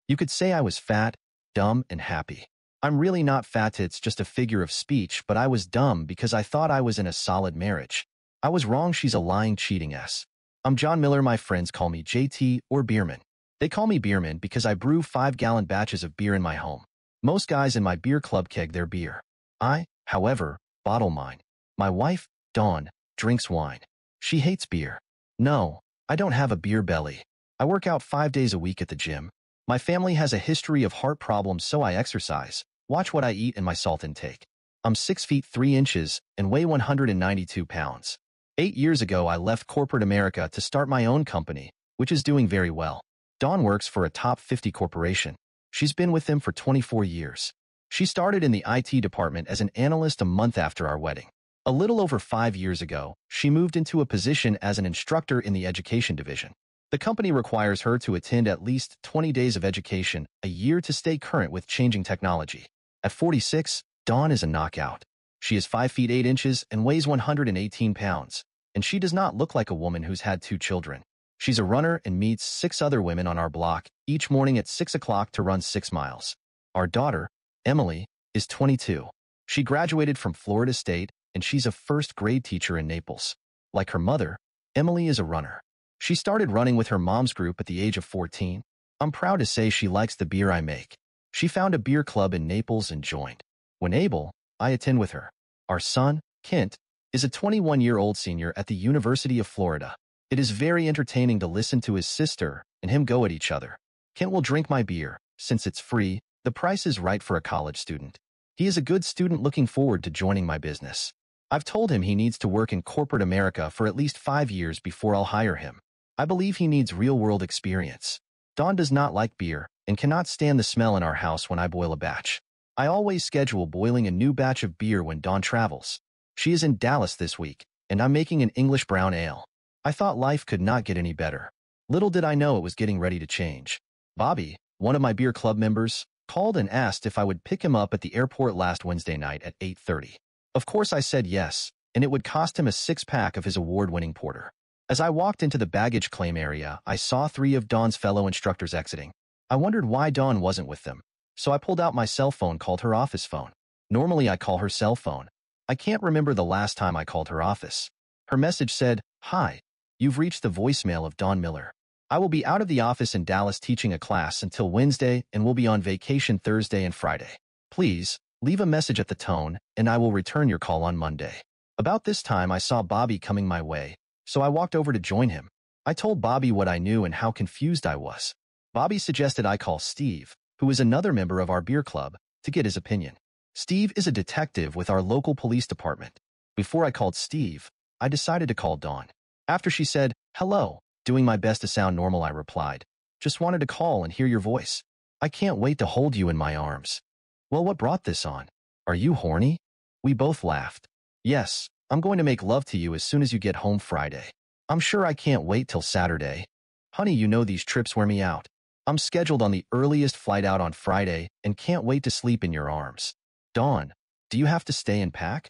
You could say I was fat, dumb, and happy. I'm really not fat, it's just a figure of speech, but I was dumb because I thought I was in a solid marriage. I was wrong, she's a lying, cheating ass. I'm John Miller, my friends call me JT or Beerman. They call me Beerman because I brew 5-gallon batches of beer in my home. Most guys in my beer club keg their beer. I, however, bottle mine. My wife, Dawn, drinks wine. She hates beer. No, I don't have a beer belly. I work out 5 days a week at the gym. My family has a history of heart problems, so I exercise. Watch what I eat and my salt intake. I'm 6 feet 3 inches and weigh 192 pounds. 8 years ago, I left corporate America to start my own company, which is doing very well. Dawn works for a top 50 corporation. She's been with them for 24 years. She started in the IT department as an analyst a month after our wedding. A little over 5 years ago, she moved into a position as an instructor in the education division. The company requires her to attend at least 20 days of education a year to stay current with changing technology. At 46, Dawn is a knockout. She is 5 feet 8 inches and weighs 118 pounds, and she does not look like a woman who's had 2 children. She's a runner and meets 6 other women on our block each morning at 6 o'clock to run 6 miles. Our daughter, Emily, is 22. She graduated from Florida State, and she's a first-grade teacher in Naples. Like her mother, Emily is a runner. She started running with her mom's group at the age of 14. I'm proud to say she likes the beer I make. She found a beer club in Naples and joined. When able, I attend with her. Our son, Kent, is a 21-year-old senior at the University of Florida. It is very entertaining to listen to his sister and him go at each other. Kent will drink my beer. Since it's free, the price is right for a college student. He is a good student looking forward to joining my business. I've told him he needs to work in corporate America for at least 5 years before I'll hire him. I believe he needs real-world experience. Dawn does not like beer and cannot stand the smell in our house when I boil a batch. I always schedule boiling a new batch of beer when Dawn travels. She is in Dallas this week, and I'm making an English brown ale. I thought life could not get any better. Little did I know it was getting ready to change. Bobby, one of my beer club members, called and asked if I would pick him up at the airport last Wednesday night at 8:30. Of course I said yes, and it would cost him a 6-pack of his award-winning porter. As I walked into the baggage claim area, I saw 3 of Dawn's fellow instructors exiting. I wondered why Dawn wasn't with them, so I pulled out my cell phone, called her office phone. Normally I call her cell phone. I can't remember the last time I called her office. Her message said, "Hi, you've reached the voicemail of Dawn Miller. I will be out of the office in Dallas teaching a class until Wednesday and will be on vacation Thursday and Friday. Please, leave a message at the tone, and I will return your call on Monday." About this time I saw Bobby coming my way, so I walked over to join him. I told Bobby what I knew and how confused I was. Bobby suggested I call Steve, who is another member of our beer club, to get his opinion. Steve is a detective with our local police department. Before I called Steve, I decided to call Dawn. After she said, "Hello," doing my best to sound normal, I replied, "Just wanted to call and hear your voice. I can't wait to hold you in my arms." "Well, what brought this on? Are you horny?" We both laughed. "Yes, I'm going to make love to you as soon as you get home Friday. I'm sure I can't wait till Saturday. Honey, you know these trips wear me out. I'm scheduled on the earliest flight out on Friday and can't wait to sleep in your arms." "Dawn, do you have to stay and pack?"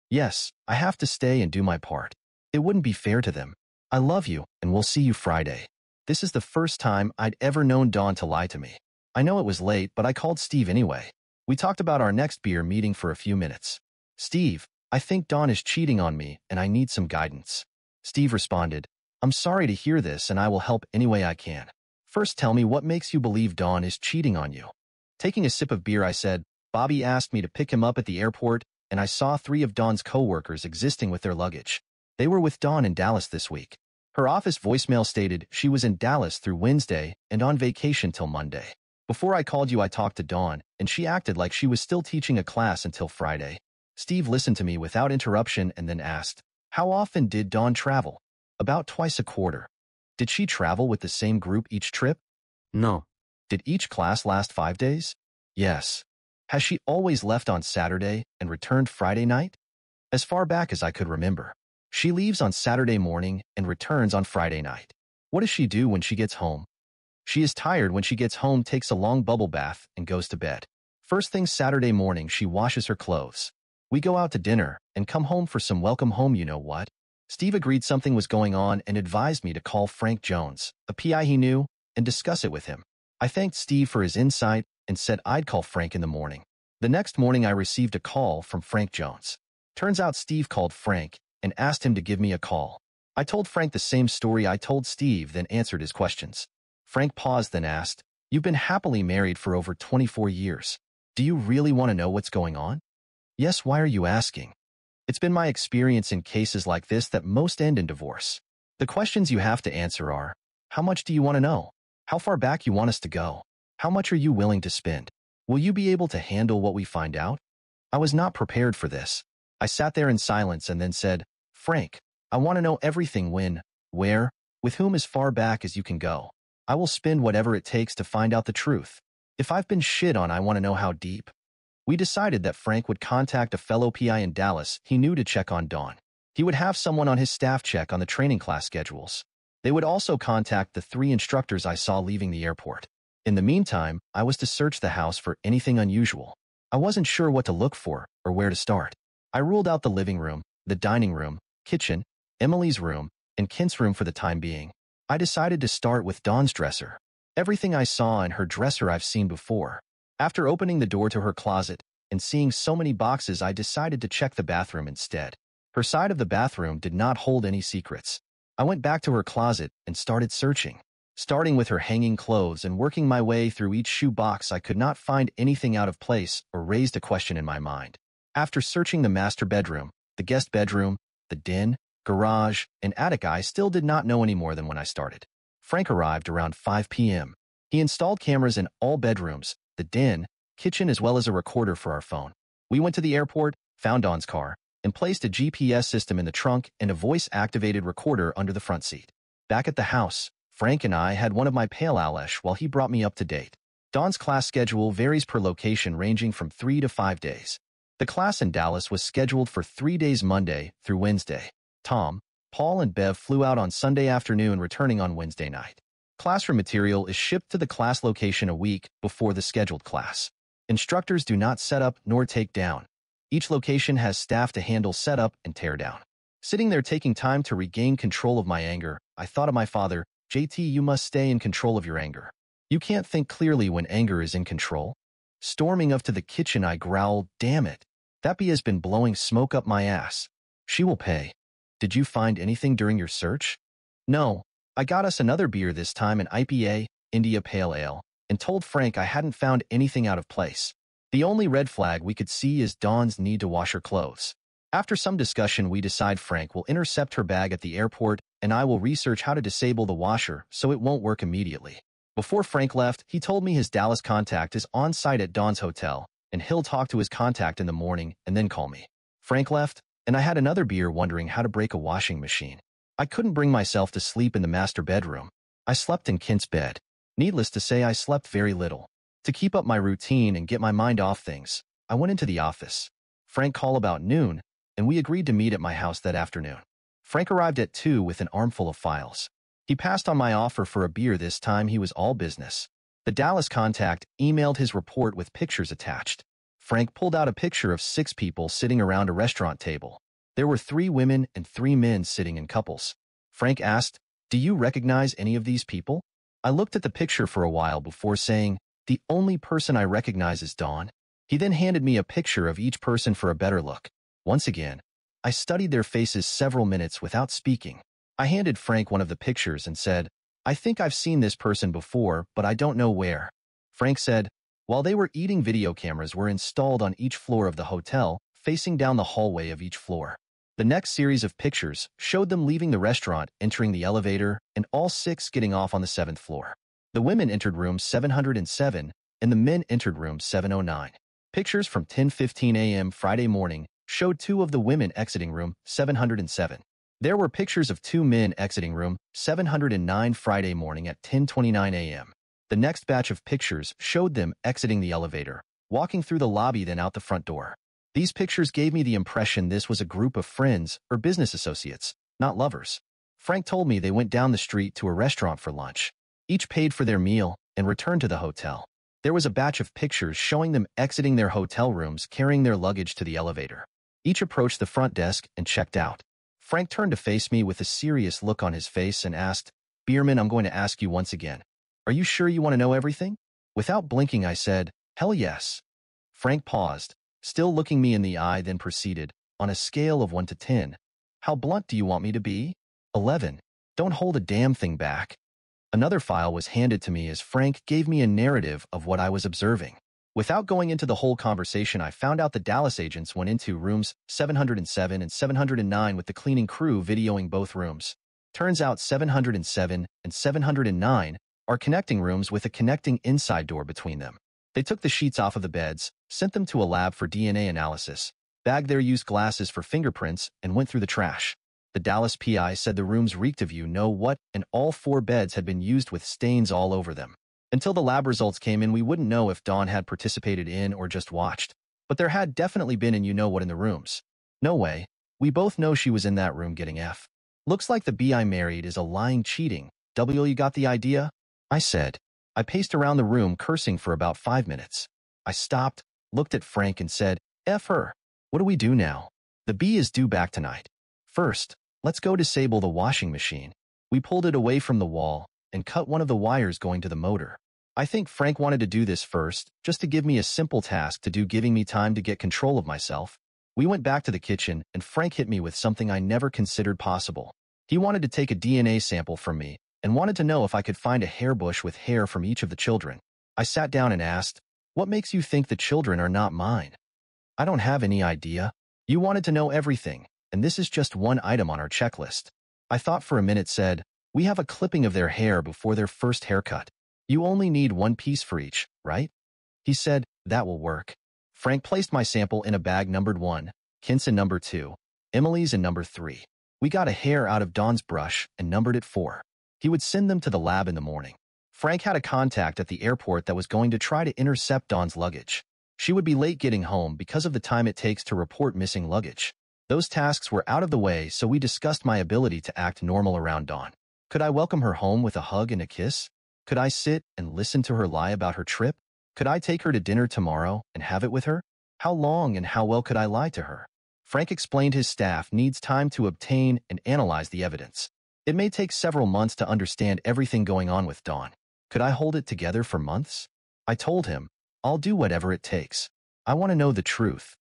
"Yes, I have to stay and do my part. It wouldn't be fair to them. I love you, and we'll see you Friday." This is the first time I'd ever known Dawn to lie to me. I know it was late, but I called Steve anyway. We talked about our next beer meeting for a few minutes. "Steve, I think Dawn is cheating on me, and I need some guidance." Steve responded, "I'm sorry to hear this, and I will help any way I can. First, tell me what makes you believe Dawn is cheating on you." Taking a sip of beer, I said, "Bobby asked me to pick him up at the airport, and I saw 3 of Dawn's co-workers existing with their luggage. They were with Dawn in Dallas this week." Her office voicemail stated she was in Dallas through Wednesday and on vacation till Monday. Before I called you, I talked to Dawn, and she acted like she was still teaching a class until Friday. Steve listened to me without interruption and then asked, "How often did Dawn travel?" "About twice a quarter." "Did she travel with the same group each trip?" No. "Did each class last 5 days?" "Yes." "Has she always left on Saturday and returned Friday night?" "As far back as I could remember. She leaves on Saturday morning and returns on Friday night." "What does she do when she gets home?" "She is tired when she gets home, takes a long bubble bath, and goes to bed. First thing Saturday morning, she washes her clothes. We go out to dinner and come home for some welcome home you know what." Steve agreed something was going on and advised me to call Frank Jones, a PI he knew, and discuss it with him. I thanked Steve for his insight and said I'd call Frank in the morning. The next morning, I received a call from Frank Jones. Turns out Steve called Frank and asked him to give me a call. I told Frank the same story I told Steve, then answered his questions. Frank paused, then asked, "You've been happily married for over 24 years. Do you really want to know what's going on?" "Yes, why are you asking?" "It's been my experience in cases like this that most end in divorce. The questions you have to answer are, how much do you want to know? How far back you want us to go? How much are you willing to spend? Will you be able to handle what we find out?" I was not prepared for this. I sat there in silence and then said, "Frank, I want to know everything: when, where, with whom, as far back as you can go. I will spend whatever it takes to find out the truth. If I've been shit on, I want to know how deep." We decided that Frank would contact a fellow PI in Dallas he knew to check on Dawn. He would have someone on his staff check on the training class schedules. They would also contact the 3 instructors I saw leaving the airport. In the meantime, I was to search the house for anything unusual. I wasn't sure what to look for or where to start. I ruled out the living room, the dining room, kitchen, Emily's room, and Kent's room for the time being. I decided to start with Dawn's dresser. Everything I saw in her dresser I've seen before. After opening the door to her closet and seeing so many boxes, I decided to check the bathroom instead. Her side of the bathroom did not hold any secrets. I went back to her closet and started searching. Starting with her hanging clothes and working my way through each shoe box, I could not find anything out of place or raised a question in my mind. After searching the master bedroom, the guest bedroom, the den, garage, and attic, I still did not know any more than when I started. Frank arrived around 5 p.m. He installed cameras in all bedrooms, the den, kitchen, as well as a recorder for our phone. We went to the airport, found Dawn's car, and placed a GPS system in the trunk and a voice-activated recorder under the front seat. Back at the house, Frank and I had one of my pale alesh while he brought me up to date. Dawn's class schedule varies per location, ranging from 3 to 5 days. The class in Dallas was scheduled for 3 days, Monday through Wednesday. Tom, Paul, and Bev flew out on Sunday afternoon, returning on Wednesday night. Classroom material is shipped to the class location a week before the scheduled class. Instructors do not set up nor take down. Each location has staff to handle setup and tear down. Sitting there taking time to regain control of my anger, I thought of my father. "JT, you must stay in control of your anger. You can't think clearly when anger is in control." Storming up to the kitchen, I growled, "Damn it. That bee has been blowing smoke up my ass. She will pay." "Did you find anything during your search?" "No. I got us another beer, this time an IPA, India Pale Ale, and told Frank I hadn't found anything out of place. The only red flag we could see is Dawn's need to wash her clothes. After some discussion, we decide Frank will intercept her bag at the airport and I will research how to disable the washer so it won't work immediately. Before Frank left, he told me his Dallas contact is on site at Dawn's hotel and he'll talk to his contact in the morning and then call me. Frank left, and I had another beer, wondering how to break a washing machine. I couldn't bring myself to sleep in the master bedroom. I slept in Kent's bed. Needless to say, I slept very little. To keep up my routine and get my mind off things, I went into the office. Frank called about noon, and we agreed to meet at my house that afternoon. Frank arrived at 2 with an armful of files. He passed on my offer for a beer. This time he was all business. The Dallas contact emailed his report with pictures attached. Frank pulled out a picture of 6 people sitting around a restaurant table. There were 3 women and 3 men sitting in couples. Frank asked, "Do you recognize any of these people?" I looked at the picture for a while before saying, "The only person I recognize is Dawn." He then handed me a picture of each person for a better look. Once again, I studied their faces several minutes without speaking. I handed Frank one of the pictures and said, "I think I've seen this person before, but I don't know where." Frank said, "While they were eating, video cameras were installed on each floor of the hotel, facing down the hallway of each floor." The next series of pictures showed them leaving the restaurant, entering the elevator, and all 6 getting off on the 7th floor. The women entered room 707, and the men entered room 709. Pictures from 10:15 a.m. Friday morning showed 2 of the women exiting room 707. There were pictures of 2 men exiting room 709 Friday morning at 10:29 a.m. The next batch of pictures showed them exiting the elevator, walking through the lobby, then out the front door. These pictures gave me the impression this was a group of friends or business associates, not lovers. Frank told me they went down the street to a restaurant for lunch. Each paid for their meal and returned to the hotel. There was a batch of pictures showing them exiting their hotel rooms, carrying their luggage to the elevator. Each approached the front desk and checked out. Frank turned to face me with a serious look on his face and asked, "Bierman, I'm going to ask you once again. Are you sure you want to know everything? Without blinking, I said, hell yes. Frank paused, still looking me in the eye, then proceeded, on a scale of 1 to 10. How blunt do you want me to be? 11. Don't hold a damn thing back. Another file was handed to me as Frank gave me a narrative of what I was observing. Without going into the whole conversation, I found out the Dallas agents went into rooms 707 and 709 with the cleaning crew videoing both rooms. Turns out 707 and 709 are connecting rooms with a connecting inside door between them. They took the sheets off of the beds, sent them to a lab for DNA analysis, bagged their used glasses for fingerprints, and went through the trash. The Dallas PI said the rooms reeked of you-know-what, and all 4 beds had been used with stains all over them. Until the lab results came in, we wouldn't know if Dawn had participated in or just watched. But there had definitely been an you-know-what in the rooms. No way. We both know she was in that room getting F. Looks like the B I married is a lying, cheating. You got the idea? I said. I paced around the room cursing for about 5 minutes. I stopped, looked at Frank and said, F her. What do we do now? The B is due back tonight. First, let's go disable the washing machine. We pulled it away from the wall and cut one of the wires going to the motor. I think Frank wanted to do this first, just to give me a simple task to do, giving me time to get control of myself. We went back to the kitchen, and Frank hit me with something I never considered possible. He wanted to take a DNA sample from me, and wanted to know if I could find a hairbush with hair from each of the children. I sat down and asked, what makes you think the children are not mine? I don't have any idea. You wanted to know everything, and this is just one item on our checklist. I thought for a minute, said, we have a clipping of their hair before their first haircut. You only need 1 piece for each, right? He said, that will work. Frank placed my sample in a bag numbered 1, Kinson number 2, Emily's and number 3. We got a hair out of Dawn's brush and numbered it 4. He would send them to the lab in the morning. Frank had a contact at the airport that was going to try to intercept Dawn's luggage. She would be late getting home because of the time it takes to report missing luggage. Those tasks were out of the way, so we discussed my ability to act normal around Dawn. Could I welcome her home with a hug and a kiss? Could I sit and listen to her lie about her trip? Could I take her to dinner tomorrow and have it with her? How long and how well could I lie to her? Frank explained his staff needs time to obtain and analyze the evidence. It may take several months to understand everything going on with Dawn. Could I hold it together for months? I told him, I'll do whatever it takes. I want to know the truth.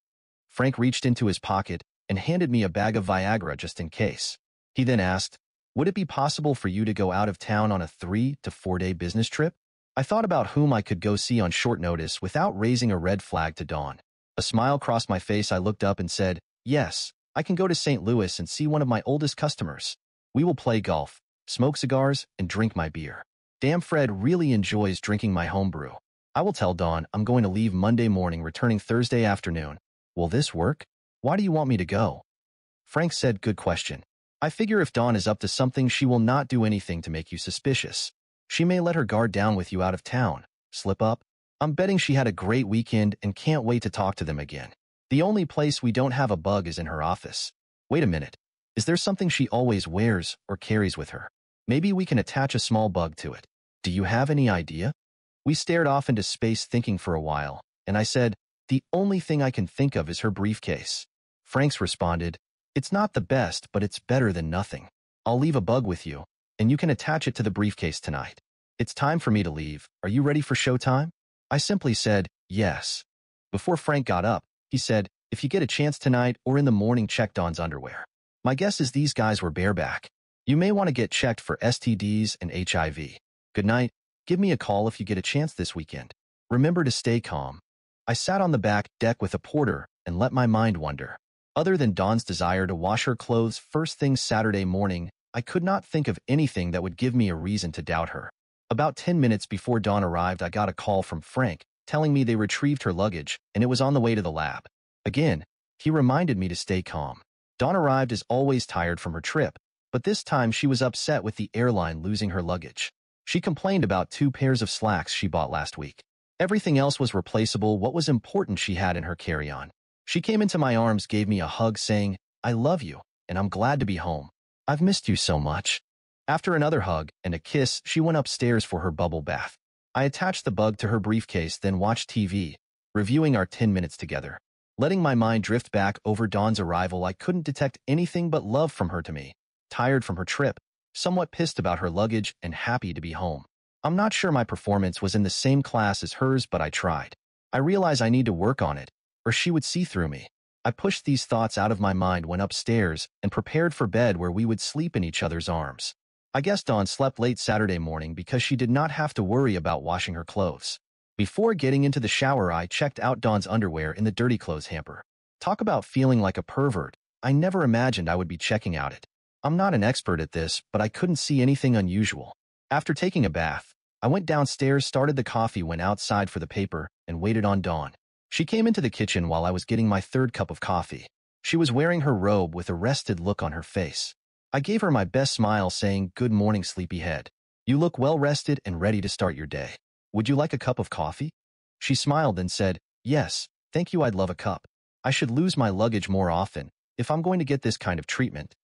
Frank reached into his pocket and handed me a bag of Viagra just in case. He then asked, would it be possible for you to go out of town on a 3 to 4 day business trip? I thought about whom I could go see on short notice without raising a red flag to Dawn. A smile crossed my face. I looked up and said, yes, I can go to St. Louis and see one of my oldest customers. We will play golf, smoke cigars, and drink my beer. Damn, Fred really enjoys drinking my homebrew. I will tell Dawn I'm going to leave Monday morning, returning Thursday afternoon. Will this work? Why do you want me to go? Frank said, good question. I figure if Dawn is up to something, she will not do anything to make you suspicious. She may let her guard down with you out of town. Slip up? I'm betting she had a great weekend and can't wait to talk to them again. The only place we don't have a bug is in her office. Wait a minute. Is there something she always wears or carries with her? Maybe we can attach a small bug to it. Do you have any idea? We stared off into space thinking for a while, and I said, the only thing I can think of is her briefcase. Franks responded, it's not the best, but it's better than nothing. I'll leave a bug with you, and you can attach it to the briefcase tonight. It's time for me to leave. Are you ready for showtime? I simply said, yes. Before Frank got up, he said, if you get a chance tonight or in the morning, check Dawn's underwear. My guess is these guys were bareback. You may want to get checked for STDs and HIV. Good night. Give me a call if you get a chance this weekend. Remember to stay calm. I sat on the back deck with a porter and let my mind wander. Other than Dawn's desire to wash her clothes first thing Saturday morning, I could not think of anything that would give me a reason to doubt her. About 10 minutes before Dawn arrived, I got a call from Frank telling me they retrieved her luggage and it was on the way to the lab. Again, he reminded me to stay calm. Dawn arrived as always tired from her trip, but this time she was upset with the airline losing her luggage. She complained about 2 pairs of slacks she bought last week. Everything else was replaceable. What was important she had in her carry-on. She came into my arms, gave me a hug, saying, I love you, and I'm glad to be home. I've missed you so much. After another hug and a kiss, she went upstairs for her bubble bath. I attached the bug to her briefcase, then watched TV, reviewing our 10 minutes together. Letting my mind drift back over Dawn's arrival, I couldn't detect anything but love from her to me. Tired from her trip, somewhat pissed about her luggage, and happy to be home. I'm not sure my performance was in the same class as hers, but I tried. I realize I need to work on it, or she would see through me. I pushed these thoughts out of my mind, went upstairs, and prepared for bed where we would sleep in each other's arms. I guess Dawn slept late Saturday morning because she did not have to worry about washing her clothes. Before getting into the shower, I checked out Dawn's underwear in the dirty clothes hamper. Talk about feeling like a pervert. I never imagined I would be checking out it. I'm not an expert at this, but I couldn't see anything unusual. After taking a bath, I went downstairs, started the coffee, went outside for the paper, and waited on Dawn. She came into the kitchen while I was getting my third cup of coffee. She was wearing her robe with a rested look on her face. I gave her my best smile, saying, "Good morning, sleepyhead. You look well rested and ready to start your day. Would you like a cup of coffee?" She smiled and said, "Yes, thank you, I'd love a cup. I should lose my luggage more often if I'm going to get this kind of treatment."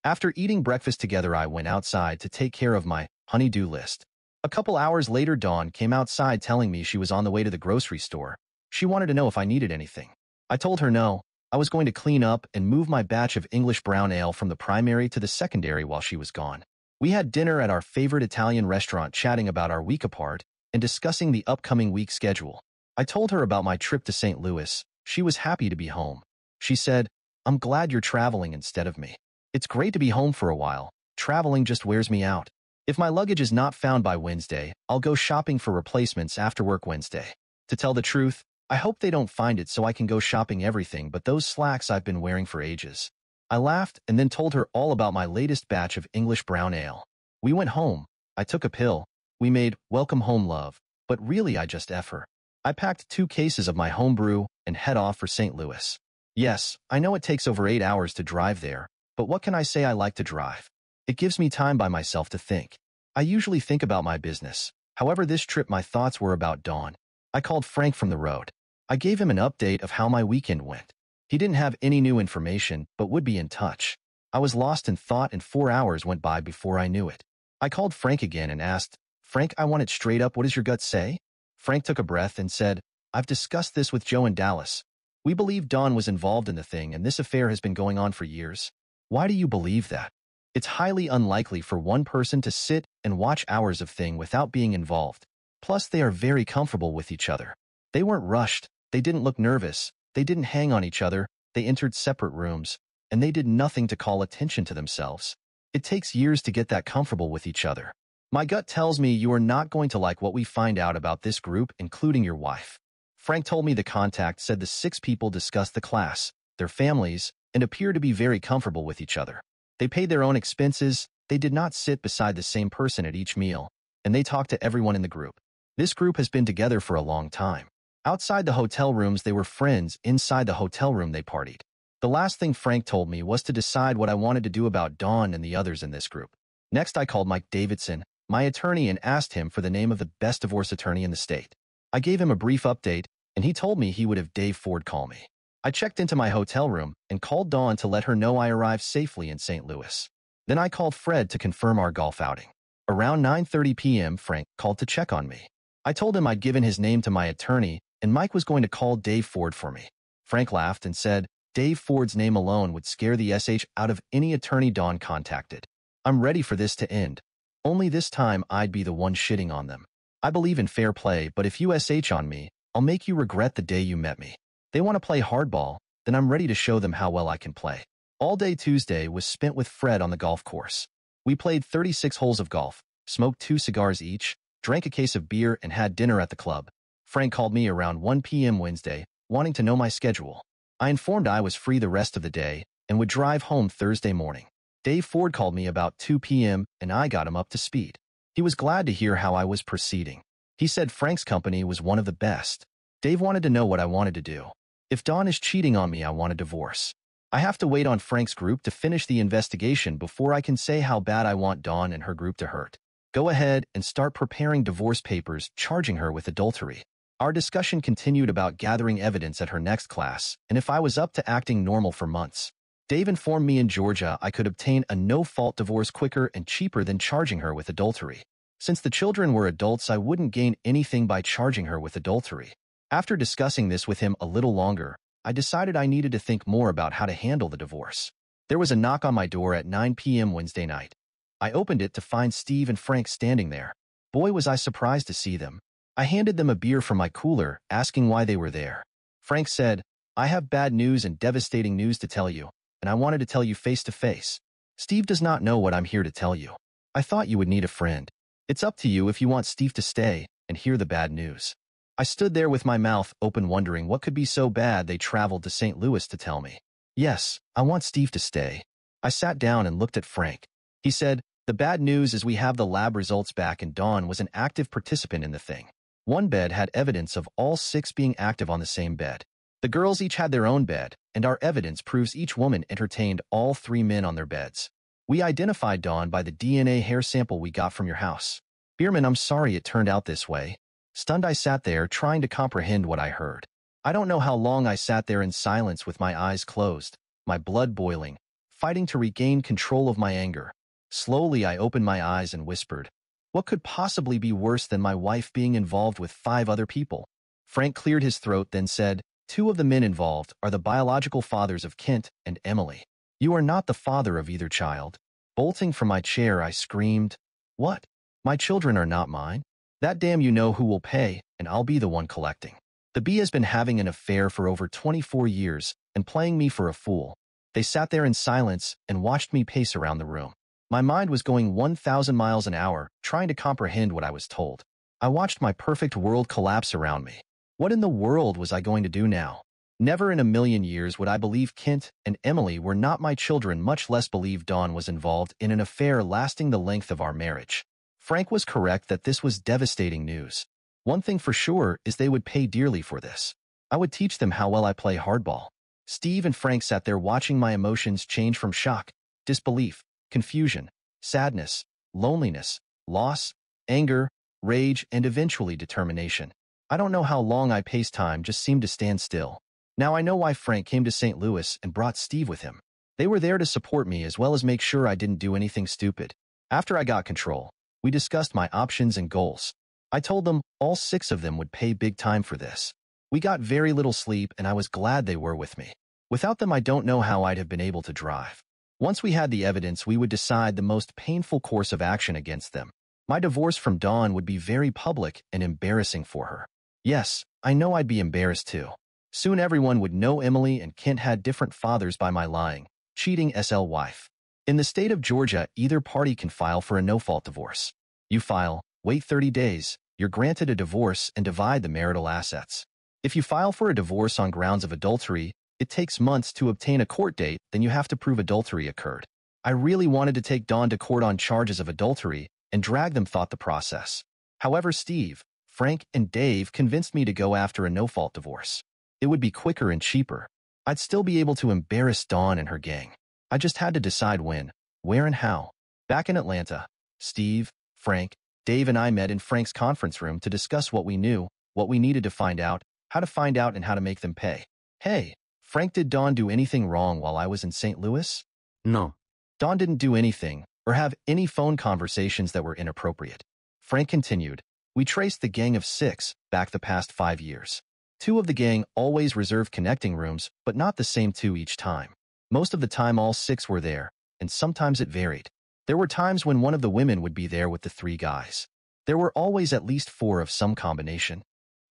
After eating breakfast together, I went outside to take care of my honey-do list. A couple hours later, Dawn came outside telling me she was on the way to the grocery store. She wanted to know if I needed anything. I told her no. I was going to clean up and move my batch of English brown ale from the primary to the secondary while she was gone. We had dinner at our favorite Italian restaurant, chatting about our week apart and discussing the upcoming week schedule. I told her about my trip to St. Louis. She was happy to be home. She said, "I'm glad you're traveling instead of me. It's great to be home for a while. Traveling just wears me out. If my luggage is not found by Wednesday, I'll go shopping for replacements after work Wednesday. To tell the truth, I hope they don't find it so I can go shopping everything but those slacks I've been wearing for ages." I laughed and then told her all about my latest batch of English brown ale. We went home. I took a pill. We made welcome home love, but really I just F her. I packed 2 cases of my home brew and head off for St. Louis. Yes, I know it takes over 8 hours to drive there, but what can I say? I like to drive. It gives me time by myself to think. I usually think about my business. However, this trip my thoughts were about Dawn. I called Frank from the road. I gave him an update of how my weekend went. He didn't have any new information, but would be in touch. I was lost in thought and 4 hours went by before I knew it. I called Frank again and asked, "Frank, I want it straight up. What does your gut say?" Frank took a breath and said, "I've discussed this with Joe in Dallas. We believe Dawn was involved in the thing, and this affair has been going on for years." "Why do you believe that?" "It's highly unlikely for one person to sit and watch hours of thing without being involved. Plus, they are very comfortable with each other. They weren't rushed. They didn't look nervous. They didn't hang on each other. They entered separate rooms, and they did nothing to call attention to themselves. It takes years to get that comfortable with each other. My gut tells me you are not going to like what we find out about this group, including your wife." Frank told me the contact said the 6 people discussed the class, their families, and appeared to be very comfortable with each other. They paid their own expenses, they did not sit beside the same person at each meal, and they talked to everyone in the group. This group has been together for a long time. Outside the hotel rooms, they were friends. Inside the hotel room, they partied. The last thing Frank told me was to decide what I wanted to do about Dawn and the others in this group. Next, I called Mike Davidson, my attorney, and asked him for the name of the best divorce attorney in the state. I gave him a brief update, and he told me he would have Dave Ford call me. I checked into my hotel room and called Dawn to let her know I arrived safely in St. Louis. Then I called Fred to confirm our golf outing. Around 9:30 p.m., Frank called to check on me. I told him I'd given his name to my attorney, and Mike was going to call Dave Ford for me. Frank laughed and said, "Dave Ford's name alone would scare the SH out of any attorney Dawn contacted. I'm ready for this to end. Only this time I'd be the one shitting on them. I believe in fair play, but if you SH on me, I'll make you regret the day you met me. They want to play hardball, then I'm ready to show them how well I can play." All day Tuesday was spent with Fred on the golf course. We played 36 holes of golf, smoked 2 cigars each, drank a case of beer, and had dinner at the club. Frank called me around 1 p.m. Wednesday, wanting to know my schedule. I informed I was free the rest of the day and would drive home Thursday morning. Dave Ford called me about 2 p.m. and I got him up to speed. He was glad to hear how I was proceeding. He said Frank's company was one of the best. Dave wanted to know what I wanted to do. If Dawn is cheating on me, I want a divorce. I have to wait on Frank's group to finish the investigation before I can say how bad I want Dawn and her group to hurt. Go ahead and start preparing divorce papers, charging her with adultery. Our discussion continued about gathering evidence at her next class, and if I was up to acting normal for months. Dave informed me in Georgia I could obtain a no-fault divorce quicker and cheaper than charging her with adultery. Since the children were adults, I wouldn't gain anything by charging her with adultery. After discussing this with him a little longer, I decided I needed to think more about how to handle the divorce. There was a knock on my door at 9 p.m. Wednesday night. I opened it to find Steve and Frank standing there. Boy, was I surprised to see them. I handed them a beer from my cooler, asking why they were there. Frank said, "I have bad news and devastating news to tell you, and I wanted to tell you face to face. Steve does not know what I'm here to tell you. I thought you would need a friend. It's up to you if you want Steve to stay and hear the bad news." I stood there with my mouth open, wondering what could be so bad they traveled to St. Louis to tell me. "Yes, I want Steve to stay." I sat down and looked at Frank. He said, "The bad news is we have the lab results back and Dawn was an active participant in the thing. One bed had evidence of all 6 being active on the same bed. The girls each had their own bed, and our evidence proves each woman entertained all 3 men on their beds. We identified Dawn by the DNA hair sample we got from your house." Bierman, I'm sorry it turned out this way. Stunned, I sat there trying to comprehend what I heard. I don't know how long I sat there in silence with my eyes closed, my blood boiling, fighting to regain control of my anger. Slowly, I opened my eyes and whispered, "What could possibly be worse than my wife being involved with 5 other people?" Frank cleared his throat, then said, "2 of the men involved are the biological fathers of Kent and Emily. You are not the father of either child." Bolting from my chair, I screamed, "What? My children are not mine? That damn you know who will pay, and I'll be the one collecting. The B has been having an affair for over 24 years and playing me for a fool." They sat there in silence and watched me pace around the room. My mind was going 1,000 miles an hour, trying to comprehend what I was told. I watched my perfect world collapse around me. What in the world was I going to do now? Never in a million years would I believe Kent and Emily were not my children, much less believe Dawn was involved in an affair lasting the length of our marriage. Frank was correct that this was devastating news. One thing for sure is they would pay dearly for this. I would teach them how well I play hardball. Steve and Frank sat there watching my emotions change from shock, disbelief, confusion, sadness, loneliness, loss, anger, rage, and eventually determination. I don't know how long I paced. Time just seemed to stand still. Now I know why Frank came to St. Louis and brought Steve with him. They were there to support me as well as make sure I didn't do anything stupid. After I got control, we discussed my options and goals. I told them all 6 of them would pay big time for this. We got very little sleep, and I was glad they were with me. Without them, I don't know how I'd have been able to drive. Once we had the evidence, we would decide the most painful course of action against them. My divorce from Dawn would be very public and embarrassing for her. Yes, I know I'd be embarrassed too. Soon everyone would know Emily and Kent had different fathers by my lying, cheating SL wife. In the state of Georgia, either party can file for a no-fault divorce. You file, wait 30 days, you're granted a divorce and divide the marital assets. If you file for a divorce on grounds of adultery, it takes months to obtain a court date, then you have to prove adultery occurred. I really wanted to take Dawn to court on charges of adultery and drag them through the process. However, Steve, Frank, and Dave convinced me to go after a no-fault divorce. It would be quicker and cheaper. I'd still be able to embarrass Dawn and her gang. I just had to decide when, where, and how. Back in Atlanta, Steve, Frank, Dave, and I met in Frank's conference room to discuss what we knew, what we needed to find out, how to find out, and how to make them pay. Hey, Frank, did Dawn do anything wrong while I was in St. Louis? No. Dawn didn't do anything or have any phone conversations that were inappropriate. Frank continued, "We traced the gang of 6 back the past 5 years. 2 of the gang always reserved connecting rooms, but not the same 2 each time. Most of the time all 6 were there, and sometimes it varied. There were times when one of the women would be there with the 3 guys. There were always at least 4 of some combination."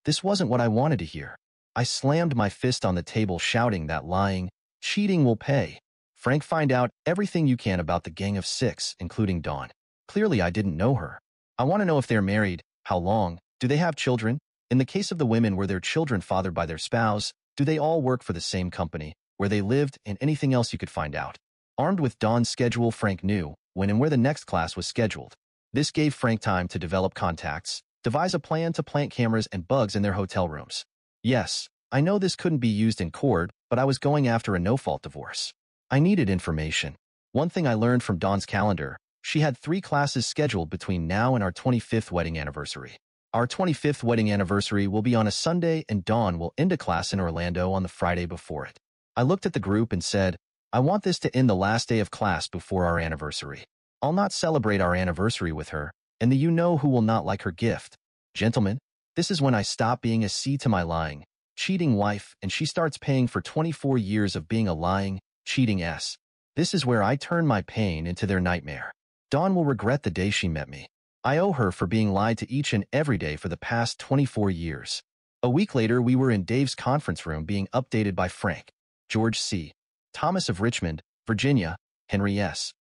This wasn't what I wanted to hear. I slammed my fist on the table, shouting that lying, cheating will pay. Frank, find out everything you can about the gang of 6, including Dawn. Clearly, I didn't know her. I want to know if they're married, how long, do they have children? In the case of the women, were their children fathered by their spouse? Do they all work for the same company, where they lived, and anything else you could find out? Armed with Dawn's schedule, Frank knew when and where the next class was scheduled. This gave Frank time to develop contacts, devise a plan to plant cameras and bugs in their hotel rooms. Yes, I know this couldn't be used in court, but I was going after a no-fault divorce. I needed information. One thing I learned from Dawn's calendar, she had 3 classes scheduled between now and our 25th wedding anniversary. Our 25th wedding anniversary will be on a Sunday, and Dawn will end a class in Orlando on the Friday before it. I looked at the group and said, I want this to end the last day of class before our anniversary. I'll not celebrate our anniversary with her, and the you-know-who will not like her gift. Gentlemen, this is when I stop being a C to my lying, cheating wife, and she starts paying for 24 years of being a lying, cheating S. This is where I turn my pain into their nightmare. Dawn will regret the day she met me. I owe her for being lied to each and every day for the past 24 years. A week later, we were in Dave's conference room being updated by Frank, George C. Thomas of Richmond, Virginia, Henry S.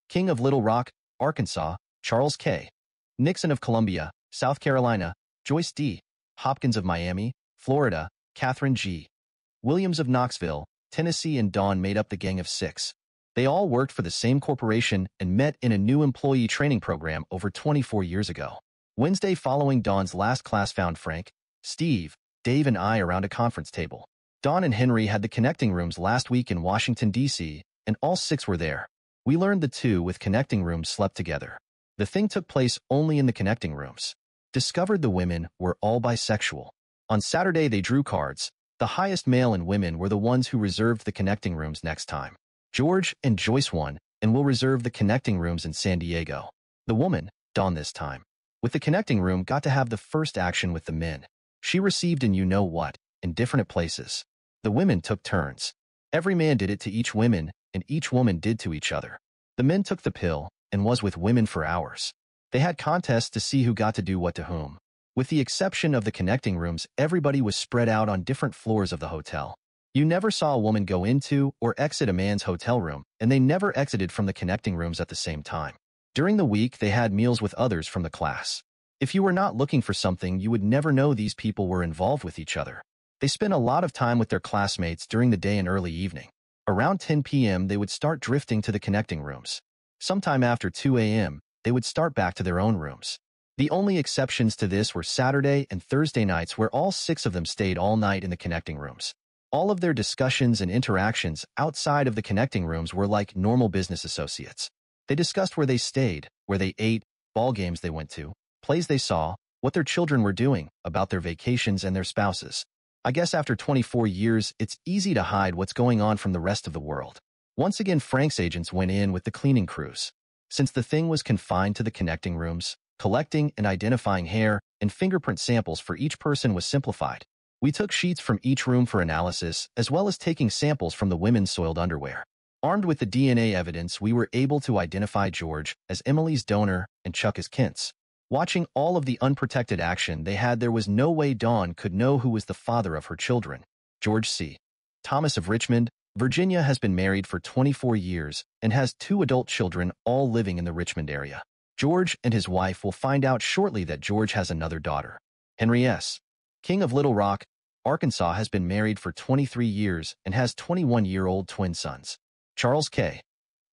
King of Little Rock, Arkansas, Charles K. Nixon of Columbia, South Carolina, Joyce D. Hopkins of Miami, Florida, Catherine G. Williams of Knoxville, Tennessee, and Dawn made up the gang of 6. They all worked for the same corporation and met in a new employee training program over 24 years ago. Wednesday following Dawn's last class found Frank, Steve, Dave, and I around a conference table. Dawn and Henry had the connecting rooms last week in Washington, D.C., and all 6 were there. We learned the 2 with connecting rooms slept together. The thing took place only in the connecting rooms. Discovered the women were all bisexual. On Saturday, they drew cards. The highest male and women were the ones who reserved the connecting rooms next time. George and Joyce won and will reserve the connecting rooms in San Diego. The woman, Dawn this time, with the connecting room got to have the first action with the men. She received and you-know-what, in different places. The women took turns. Every man did it to each woman, and each woman did to each other. The men took the pill and was with women for hours. They had contests to see who got to do what to whom. With the exception of the connecting rooms, everybody was spread out on different floors of the hotel. You never saw a woman go into or exit a man's hotel room, and they never exited from the connecting rooms at the same time. During the week, they had meals with others from the class. If you were not looking for something, you would never know these people were involved with each other. They spent a lot of time with their classmates during the day and early evening. Around 10 p.m., they would start drifting to the connecting rooms. Sometime after 2 a.m., they would start back to their own rooms. The only exceptions to this were Saturday and Thursday nights, where all 6 of them stayed all night in the connecting rooms. All of their discussions and interactions outside of the connecting rooms were like normal business associates. They discussed where they stayed, where they ate, ball games they went to, plays they saw, what their children were doing, about their vacations and their spouses. I guess after 24 years, it's easy to hide what's going on from the rest of the world. Once again, Frank's agents went in with the cleaning crews. Since the thing was confined to the connecting rooms, collecting and identifying hair and fingerprint samples for each person was simplified. We took sheets from each room for analysis, as well as taking samples from the women's soiled underwear. Armed with the DNA evidence, we were able to identify George as Emily's donor and Chuck as Kent's. Watching all of the unprotected action they had, there was no way Dawn could know who was the father of her children. George C. Thomas of Richmond, Virginia, has been married for 24 years and has 2 adult children, all living in the Richmond area. George and his wife will find out shortly that George has another daughter. Henry S. King of Little Rock, Arkansas, has been married for 23 years and has 21-year-old twin sons. Charles K.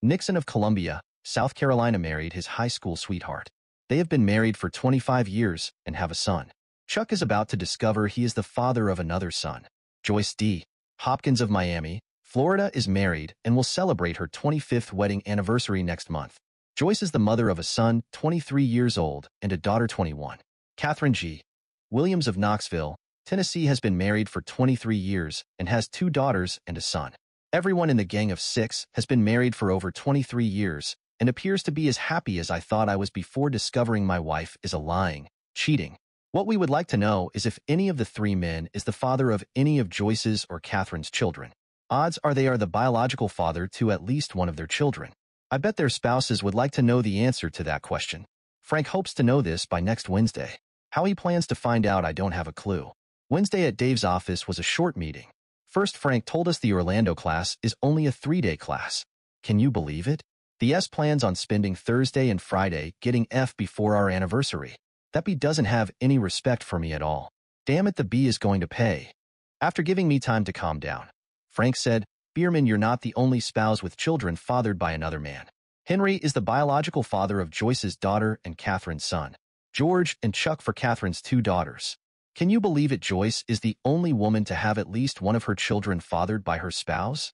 Nixon of Columbia, South Carolina, married his high school sweetheart. They have been married for 25 years and have a son. Chuck is about to discover he is the father of another son. Joyce D. Hopkins of Miami, Florida, is married and will celebrate her 25th wedding anniversary next month. Joyce is the mother of a son 23 years old and a daughter 21. Catherine G. Williams of Knoxville, Tennessee, has been married for 23 years and has 2 daughters and a son. Everyone in the gang of 6 has been married for over 23 years and appears to be as happy as I thought I was before discovering my wife is a lying, cheating. What we would like to know is if any of the 3 men is the father of any of Joyce's or Catherine's children. Odds are they are the biological father to at least one of their children. I bet their spouses would like to know the answer to that question. Frank hopes to know this by next Wednesday. How he plans to find out, I don't have a clue. Wednesday at Dave's office was a short meeting. First, Frank told us the Orlando class is only a 3-day class. Can you believe it? The S plans on spending Thursday and Friday getting F before our anniversary. That B doesn't have any respect for me at all. Damn it, the B is going to pay. After giving me time to calm down, Frank said, Bierman, you're not the only spouse with children fathered by another man. Henry is the biological father of Joyce's daughter and Catherine's son. George and Chuck for Catherine's 2 daughters. Can you believe it? Joyce is the only woman to have at least one of her children fathered by her spouse.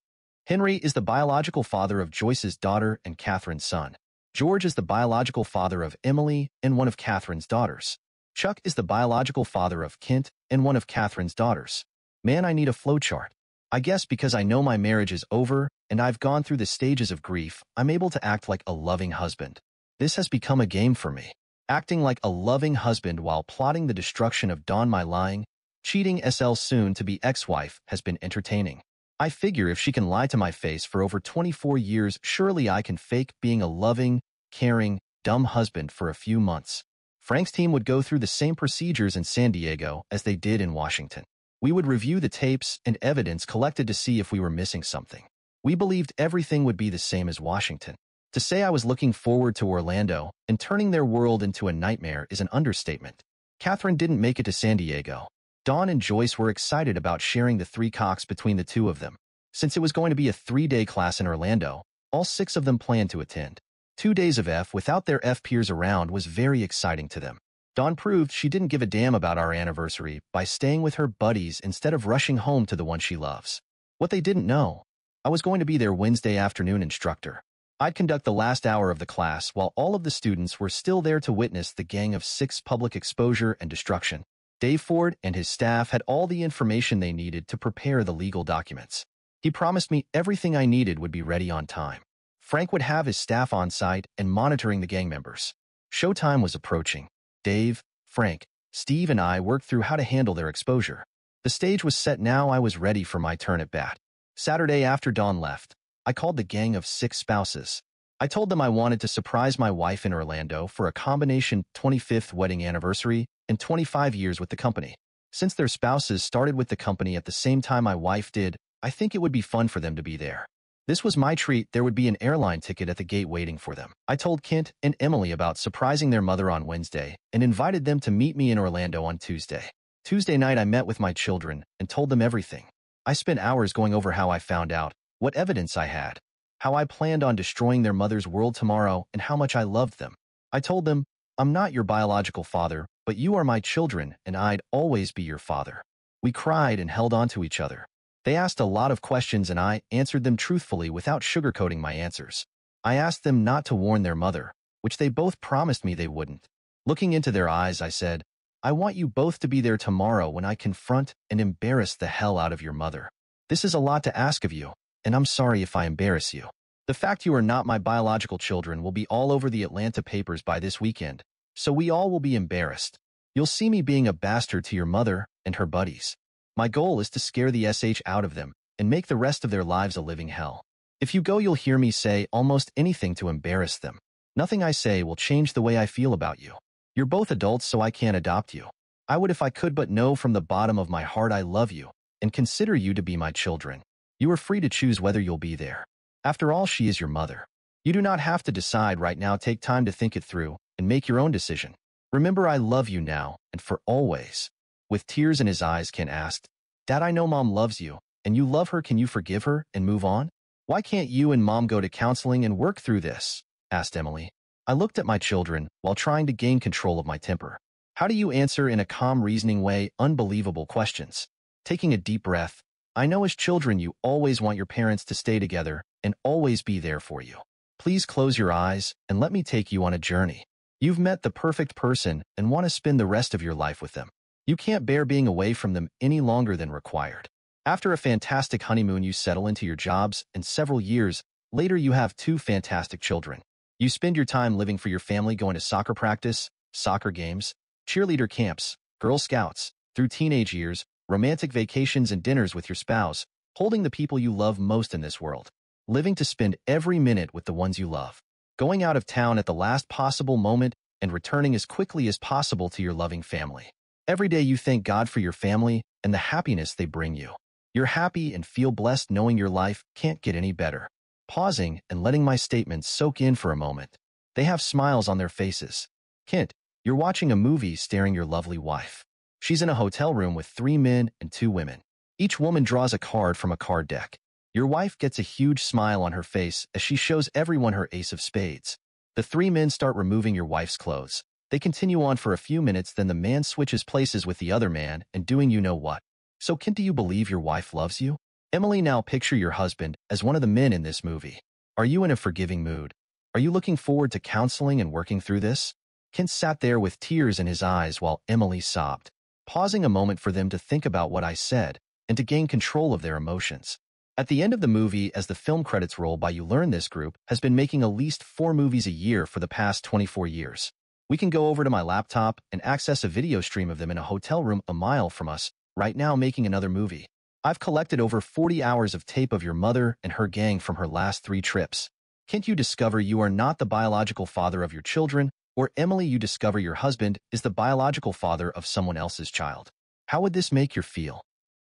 Henry is the biological father of Joyce's daughter and Catherine's son. George is the biological father of Emily and one of Catherine's daughters. Chuck is the biological father of Kent and one of Catherine's daughters. Man, I need a flowchart. I guess because I know my marriage is over and I've gone through the stages of grief, I'm able to act like a loving husband. This has become a game for me. Acting like a loving husband while plotting the destruction of Dawn, my lying, cheating soon-to-be ex-wife, has been entertaining. I figure if she can lie to my face for over 24 years, surely I can fake being a loving, caring, dumb husband for a few months. Frank's team would go through the same procedures in San Diego as they did in Washington. We would review the tapes and evidence collected to see if we were missing something. We believed everything would be the same as Washington. To say I was looking forward to Orlando and turning their world into a nightmare is an understatement. Catherine didn't make it to San Diego. Dawn and Joyce were excited about sharing the 3 cocks between the two of them. Since it was going to be a 3-day class in Orlando, all 6 of them planned to attend. 2 days of F without their F peers around was very exciting to them. Dawn proved she didn't give a damn about our anniversary by staying with her buddies instead of rushing home to the one she loves. What they didn't know, I was going to be their Wednesday afternoon instructor. I'd conduct the last hour of the class while all of the students were still there to witness the gang of 6 public exposure and destruction. Dave Ford and his staff had all the information they needed to prepare the legal documents. He promised me everything I needed would be ready on time. Frank would have his staff on site and monitoring the gang members. Showtime was approaching. Dave, Frank, Steve, and I worked through how to handle their exposure. The stage was set now. I was ready for my turn at bat. Saturday after Dawn left, I called the gang of 6 spouses. I told them I wanted to surprise my wife in Orlando for a combination 25th wedding anniversary and 25 years with the company. Since their spouses started with the company at the same time my wife did, I think it would be fun for them to be there. This was my treat. There would be an airline ticket at the gate waiting for them. I told Kent and Emily about surprising their mother on Wednesday and invited them to meet me in Orlando on Tuesday. Tuesday night I met with my children and told them everything. I spent hours going over how I found out, what evidence I had, how I planned on destroying their mother's world tomorrow, and how much I loved them. I told them, I'm not your biological father, but you are my children, and I'd always be your father. We cried and held on to each other. They asked a lot of questions and I answered them truthfully without sugarcoating my answers. I asked them not to warn their mother, which they both promised me they wouldn't. Looking into their eyes, I said, I want you both to be there tomorrow when I confront and embarrass the hell out of your mother. This is a lot to ask of you, and I'm sorry if I embarrass you. The fact you are not my biological children will be all over the Atlanta papers by this weekend, so we all will be embarrassed. You'll see me being a bastard to your mother and her buddies. My goal is to scare the SH out of them and make the rest of their lives a living hell. If you go, you'll hear me say almost anything to embarrass them. Nothing I say will change the way I feel about you. You're both adults, so I can't adopt you. I would if I could, but know from the bottom of my heart I love you and consider you to be my children. You are free to choose whether you'll be there. After all, she is your mother. You do not have to decide right now. Take time to think it through and make your own decision. Remember, I love you now and for always. With tears in his eyes, Ken asked, Dad, I know Mom loves you, and you love her. Can you forgive her and move on? Why can't you and Mom go to counseling and work through this? Asked Emily. I looked at my children while trying to gain control of my temper. How do you answer in a calm, reasoning way unbelievable questions? Taking a deep breath, I know as children you always want your parents to stay together and always be there for you. Please close your eyes and let me take you on a journey. You've met the perfect person and want to spend the rest of your life with them. You can't bear being away from them any longer than required. After a fantastic honeymoon, you settle into your jobs, and several years later you have 2 fantastic children. You spend your time living for your family, going to soccer practice, soccer games, cheerleader camps, Girl Scouts, through teenage years, romantic vacations and dinners with your spouse, holding the people you love most in this world, living to spend every minute with the ones you love, going out of town at the last possible moment and returning as quickly as possible to your loving family. Every day you thank God for your family and the happiness they bring you. You're happy and feel blessed knowing your life can't get any better. Pausing and letting my statements soak in for a moment. They have smiles on their faces. Kent, you're watching a movie staring your lovely wife. She's in a hotel room with 3 men and 2 women. Each woman draws a card from a card deck. Your wife gets a huge smile on her face as she shows everyone her ace of spades. The 3 men start removing your wife's clothes. They continue on for a few minutes, then the man switches places with the other man and doing you know what. So Kent, do you believe your wife loves you? Emily, now picture your husband as one of the men in this movie. Are you in a forgiving mood? Are you looking forward to counseling and working through this? Kent sat there with tears in his eyes while Emily sobbed, pausing a moment for them to think about what I said and to gain control of their emotions. At the end of the movie, as the film credits roll by, you learn this group has been making at least 4 movies a year for the past 24 years. We can go over to my laptop and access a video stream of them in a hotel room a mile from us, right now making another movie. I've collected over 40 hours of tape of your mother and her gang from her last 3 trips. Can't you discover you are not the biological father of your children, Or Emily, you discover your husband is the biological father of someone else's child. How would this make you feel?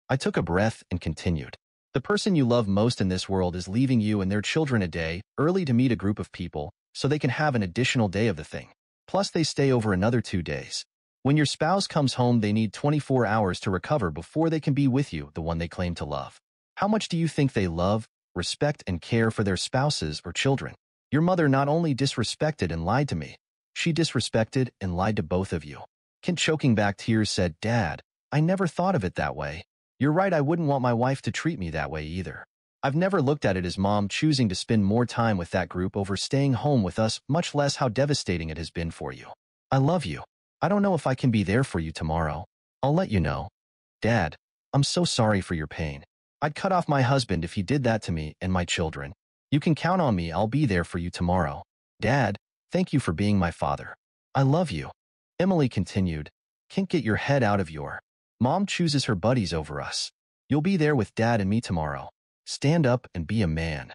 I took a breath and continued. The person you love most in this world is leaving you and their children a day early to meet a group of people so they can have an additional day of the thing. Plus, they stay over another 2 days. When your spouse comes home, they need 24 hours to recover before they can be with you, the one they claim to love. How much do you think they love, respect, and care for their spouses or children? Your mother not only disrespected and lied to me, she disrespected and lied to both of you. Kent, choking back tears, said, Dad, I never thought of it that way. You're right, I wouldn't want my wife to treat me that way either. I've never looked at it as Mom choosing to spend more time with that group over staying home with us, much less how devastating it has been for you. I love you. I don't know if I can be there for you tomorrow. I'll let you know. Dad, I'm so sorry for your pain. I'd cut off my husband if he did that to me and my children. You can count on me, I'll be there for you tomorrow. Dad, thank you for being my father. I love you. Emily continued, Can't get your head out of your. Mom chooses her buddies over us. You'll be there with Dad and me tomorrow. Stand up and be a man.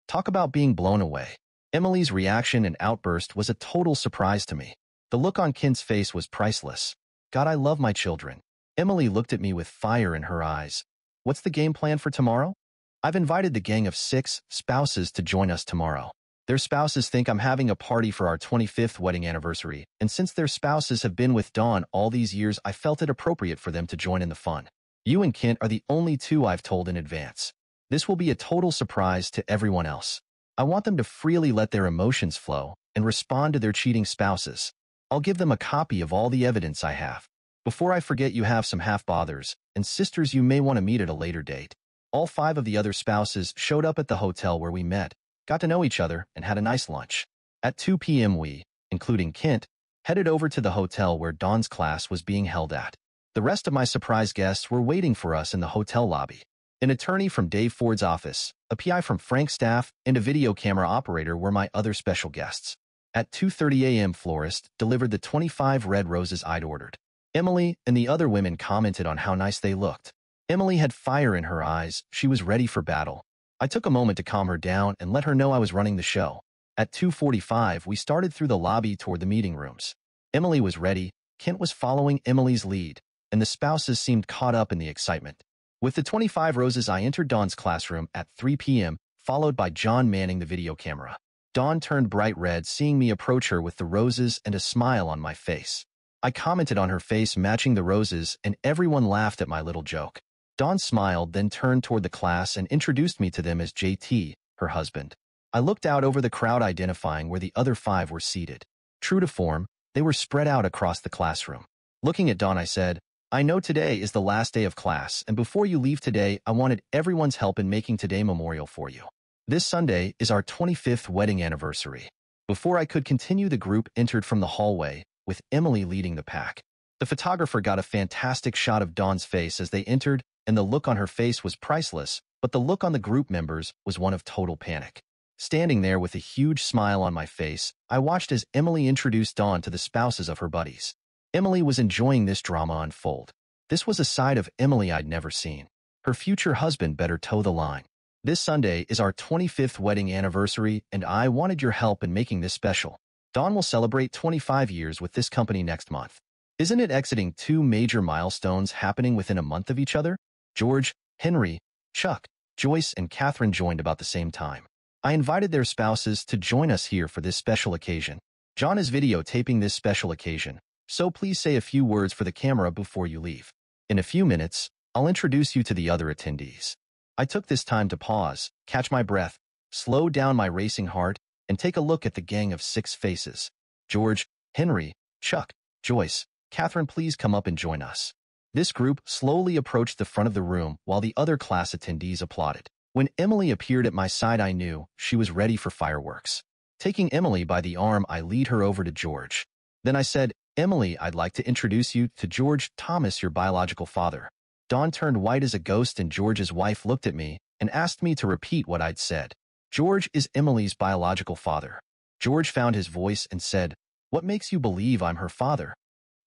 Talk about being blown away. Emily's reaction and outburst was a total surprise to me. The look on Kent's face was priceless. God, I love my children. Emily looked at me with fire in her eyes. What's the game plan for tomorrow? I've invited the gang of 6 spouses to join us tomorrow. Their spouses think I'm having a party for our 25th wedding anniversary, and since their spouses have been with Dawn all these years, I felt it appropriate for them to join in the fun. You and Kent are the only 2 I've told in advance. This will be a total surprise to everyone else. I want them to freely let their emotions flow and respond to their cheating spouses. I'll give them a copy of all the evidence I have. Before I forget, you have some half-brothers and sisters you may want to meet at a later date. All 5 of the other spouses showed up at the hotel where we met, got to know each other, and had a nice lunch. At 2 p.m. we, including Kent, headed over to the hotel where Dawn's class was being held at. The rest of my surprise guests were waiting for us in the hotel lobby. An attorney from Dave Ford's office, a PI from Frank's staff, and a video camera operator were my other special guests. At 2:30 a.m. florist delivered the 25 red roses I'd ordered. Emily and the other women commented on how nice they looked. Emily had fire in her eyes. She was ready for battle. I took a moment to calm her down and let her know I was running the show. At 2:45, we started through the lobby toward the meeting rooms. Emily was ready, Kent was following Emily's lead, and the spouses seemed caught up in the excitement. With the 25 roses, I entered Dawn's classroom at 3 p.m., followed by John manning the video camera. Dawn turned bright red seeing me approach her with the roses and a smile on my face. I commented on her face matching the roses, and everyone laughed at my little joke. Dawn smiled, then turned toward the class and introduced me to them as JT, her husband. I looked out over the crowd, identifying where the other 5 were seated. True to form, they were spread out across the classroom. Looking at Dawn, I said, I know today is the last day of class, and before you leave today, I wanted everyone's help in making today memorial for you. This Sunday is our 25th wedding anniversary. Before I could continue, the group entered from the hallway, with Emily leading the pack. The photographer got a fantastic shot of Dawn's face as they entered, and the look on her face was priceless, but the look on the group members was one of total panic. Standing there with a huge smile on my face, I watched as Emily introduced Dawn to the spouses of her buddies. Emily was enjoying this drama unfold. This was a side of Emily I'd never seen. Her future husband better toe the line. This Sunday is our 25th wedding anniversary, and I wanted your help in making this special. Dawn will celebrate 25 years with this company next month. Isn't it exiting 2 major milestones happening within a month of each other? George, Henry, Chuck, Joyce, and Catherine joined about the same time. I invited their spouses to join us here for this special occasion. John is videotaping this special occasion, so please say a few words for the camera before you leave. In a few minutes, I'll introduce you to the other attendees. I took this time to pause, catch my breath, slow down my racing heart, and take a look at the gang of 6 faces. George, Henry, Chuck, Joyce, Catherine, please come up and join us. This group slowly approached the front of the room while the other class attendees applauded. When Emily appeared at my side, I knew she was ready for fireworks. Taking Emily by the arm, I lead her over to George. Then I said, Emily, I'd like to introduce you to George Thomas, your biological father. Dawn turned white as a ghost, and George's wife looked at me and asked me to repeat what I'd said. George is Emily's biological father. George found his voice and said, What makes you believe I'm her father?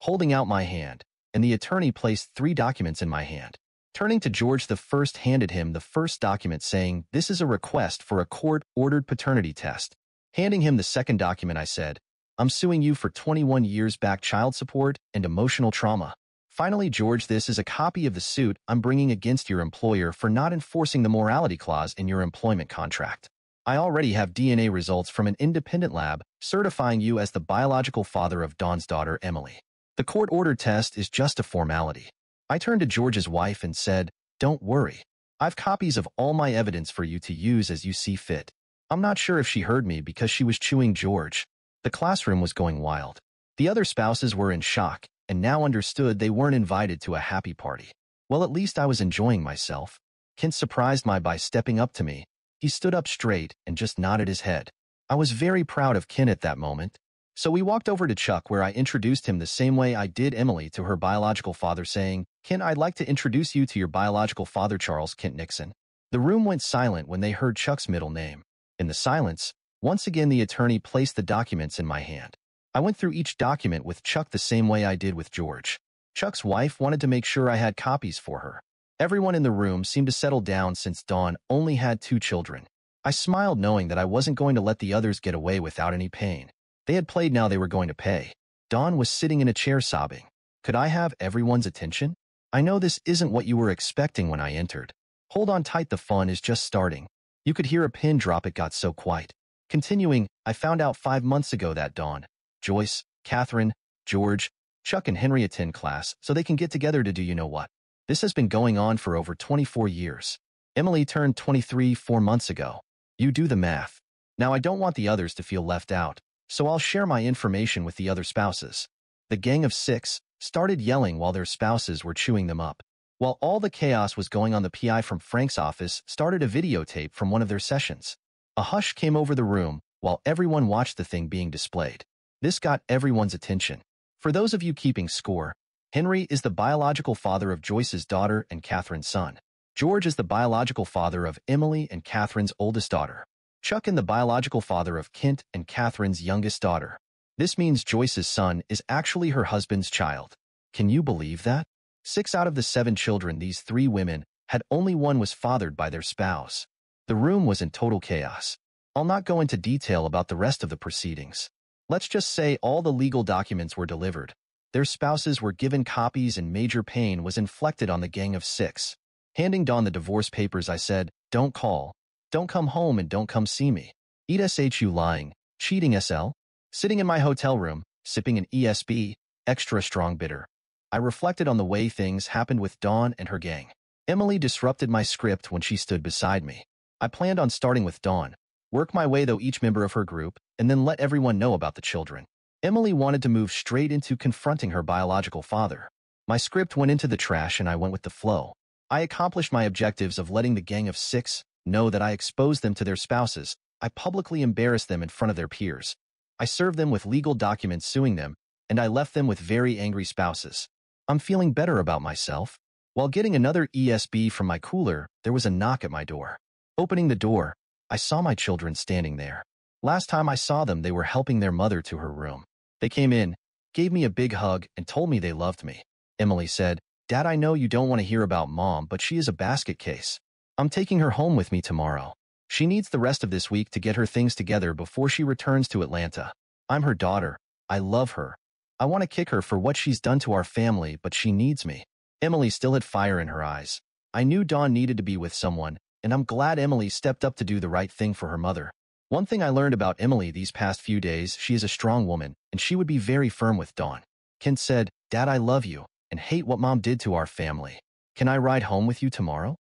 Holding out my hand, and the attorney placed 3 documents in my hand. Turning to George, the first handed him the first document saying, This is a request for a court-ordered paternity test. Handing him the second document, I said, I'm suing you for 21 years back child support and emotional trauma. Finally, George, this is a copy of the suit I'm bringing against your employer for not enforcing the morality clause in your employment contract. I already have DNA results from an independent lab certifying you as the biological father of Dawn's daughter, Emily. The court-ordered test is just a formality. I turned to George's wife and said, "Don't worry. I've copies of all my evidence for you to use as you see fit." I'm not sure if she heard me because she was chewing George. The classroom was going wild. The other spouses were in shock and now understood they weren't invited to a happy party. Well, at least I was enjoying myself. Kent surprised me by stepping up to me. He stood up straight and just nodded his head. I was very proud of Kent at that moment. So we walked over to Chuck, where I introduced him the same way I did Emily to her biological father, saying, "Kent, I'd like to introduce you to your biological father, Charles Kent Nixon." The room went silent when they heard Chuck's middle name. In the silence, once again the attorney placed the documents in my hand. I went through each document with Chuck the same way I did with George. Chuck's wife wanted to make sure I had copies for her. Everyone in the room seemed to settle down since Dawn only had 2 children. I smiled knowing that I wasn't going to let the others get away without any pain. They had played, now they were going to pay. Dawn was sitting in a chair sobbing. Could I have everyone's attention? I know this isn't what you were expecting when I entered. Hold on tight, the fun is just starting. You could hear a pin drop, it got so quiet. Continuing, I found out 5 months ago that Dawn, Joyce, Catherine, George, Chuck and Henry attend class so they can get together to do you know what. This has been going on for over 24 years. Emily turned 23 4 months ago. You do the math. Now I don't want the others to feel left out, so I'll share my information with the other spouses. The gang of 6 started yelling while their spouses were chewing them up. While all the chaos was going on, the PI from Frank's office started a videotape from one of their sessions. A hush came over the room while everyone watched the thing being displayed. This got everyone's attention. For those of you keeping score, Henry is the biological father of Joyce's daughter and Catherine's son. George is the biological father of Emily and Catherine's oldest daughter. Chuck is the biological father of Kent and Catherine's youngest daughter. This means Joyce's son is actually her husband's child. Can you believe that? 6 out of the 7 children these 3 women had, only one was fathered by their spouse. The room was in total chaos. I'll not go into detail about the rest of the proceedings. Let's just say all the legal documents were delivered. Their spouses were given copies and major pain was inflicted on the gang of 6. Handing Dawn the divorce papers, I said, "Don't call. Don't come home and don't come see me. Eat SHU lying, cheating SL." Sitting in my hotel room, sipping an ESB, extra strong bitter, I reflected on the way things happened with Dawn and her gang. Emily disrupted my script when she stood beside me. I planned on starting with Dawn, work my way through each member of her group, and then let everyone know about the children. Emily wanted to move straight into confronting her biological father. My script went into the trash and I went with the flow. I accomplished my objectives of letting the gang of 6 know that I exposed them to their spouses. I publicly embarrassed them in front of their peers. I served them with legal documents suing them, and I left them with very angry spouses. I'm feeling better about myself. While getting another ESB from my cooler, there was a knock at my door. Opening the door, I saw my children standing there. Last time I saw them, they were helping their mother to her room. They came in, gave me a big hug, and told me they loved me. Emily said, "Dad, I know you don't want to hear about Mom, but she is a basket case. I'm taking her home with me tomorrow. She needs the rest of this week to get her things together before she returns to Atlanta. I'm her daughter. I love her. I want to kick her for what she's done to our family, but she needs me." Emily still had fire in her eyes. I knew Dawn needed to be with someone, and I'm glad Emily stepped up to do the right thing for her mother. One thing I learned about Emily these past few days, she is a strong woman, and she would be very firm with Dawn. Kent said, "Dad, I love you, and hate what Mom did to our family. Can I ride home with you tomorrow?"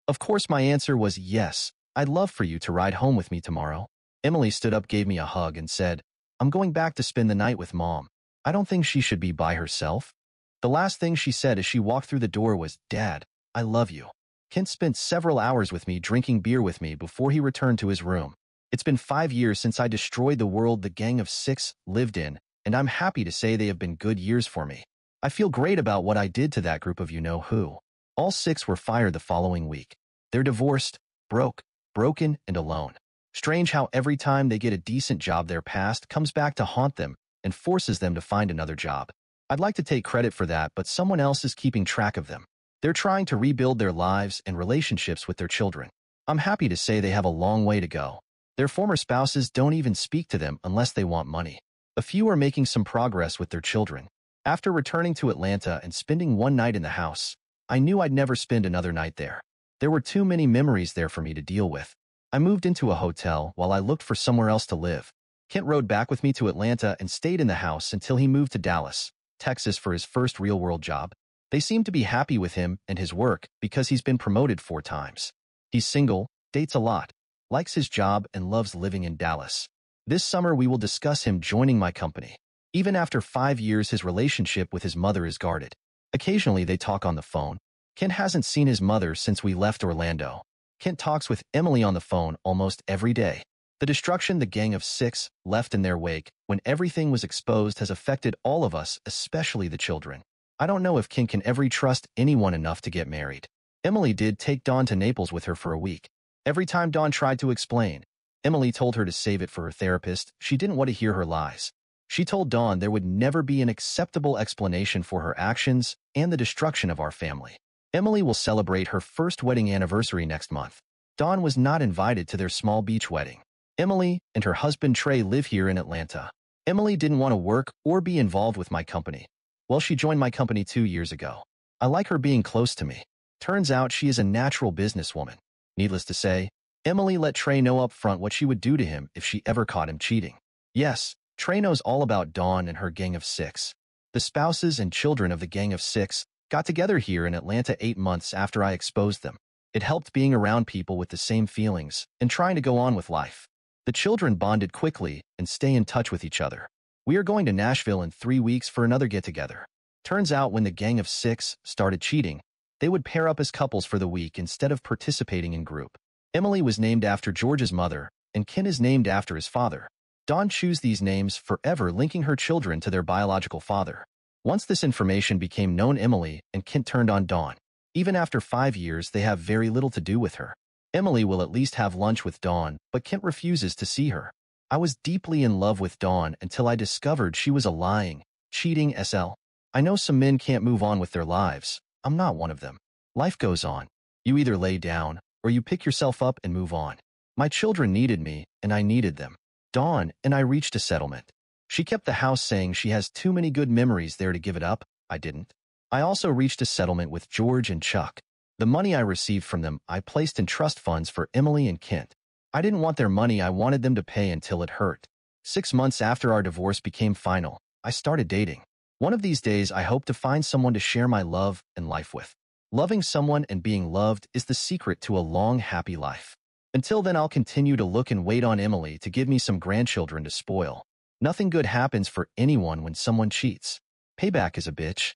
Of course, my answer was yes. I'd love for you to ride home with me tomorrow. Emily stood up, gave me a hug, and said, "I'm going back to spend the night with Mom. I don't think she should be by herself." The last thing she said as she walked through the door was, "Dad, I love you." Kent spent several hours with me, drinking beer with me before he returned to his room. It's been 5 years since I destroyed the world the gang of 6 lived in, and I'm happy to say they have been good years for me. I feel great about what I did to that group of you-know-who. All 6 were fired the following week. They're divorced, broken, and alone. Strange how every time they get a decent job, their past comes back to haunt them and forces them to find another job. I'd like to take credit for that, but someone else is keeping track of them. They're trying to rebuild their lives and relationships with their children. I'm happy to say they have a long way to go. Their former spouses don't even speak to them unless they want money. A few are making some progress with their children. After returning to Atlanta and spending one night in the house, I knew I'd never spend another night there. There were too many memories there for me to deal with. I moved into a hotel while I looked for somewhere else to live. Kent rode back with me to Atlanta and stayed in the house until he moved to Dallas, Texas for his first real-world job. They seem to be happy with him and his work because he's been promoted 4 times. He's single, dates a lot, likes his job, and loves living in Dallas. This summer we will discuss him joining my company. Even after 5 years, his relationship with his mother is guarded. Occasionally they talk on the phone. Kent hasn't seen his mother since we left Orlando. Kent talks with Emily on the phone almost every day. The destruction the Gang of Six left in their wake when everything was exposed has affected all of us, especially the children. I don't know if Kent can ever trust anyone enough to get married. Emily did take Dawn to Naples with her for a week. Every time Dawn tried to explain, Emily told her to save it for her therapist. She didn't want to hear her lies. She told Dawn there would never be an acceptable explanation for her actions and the destruction of our family. Emily will celebrate her first wedding anniversary next month. Dawn was not invited to their small beach wedding. Emily and her husband Trey live here in Atlanta. Emily didn't want to work or be involved with my company. Well, she joined my company 2 years ago. I like her being close to me. Turns out she is a natural businesswoman. Needless to say, Emily let Trey know up front what she would do to him if she ever caught him cheating. Yes, Trey knows all about Dawn and her Gang of Six. The spouses and children of the Gang of Six got together here in Atlanta 8 months after I exposed them. It helped being around people with the same feelings and trying to go on with life. The children bonded quickly and stay in touch with each other. We are going to Nashville in 3 weeks for another get-together. Turns out when the Gang of Six started cheating, they would pair up as couples for the week instead of participating in group. Emily was named after George's mother, and Ken is named after his father. Dawn chose these names forever, linking her children to their biological father. Once this information became known, Emily and Kent turned on Dawn. Even after 5 years, they have very little to do with her. Emily will at least have lunch with Dawn, but Kent refuses to see her. I was deeply in love with Dawn until I discovered she was a lying, cheating SL. I know some men can't move on with their lives. I'm not one of them. Life goes on. You either lay down, or you pick yourself up and move on. My children needed me, and I needed them. Dawn and I reached a settlement. She kept the house, saying she has too many good memories there to give it up. I didn't. I also reached a settlement with George and Chuck. The money I received from them I placed in trust funds for Emily and Kent. I didn't want their money, I wanted them to pay until it hurt. 6 months after our divorce became final, I started dating. One of these days I hope to find someone to share my love and life with. Loving someone and being loved is the secret to a long, happy life. Until then, I'll continue to look and wait on Emily to give me some grandchildren to spoil. Nothing good happens for anyone when someone cheats. Payback is a bitch.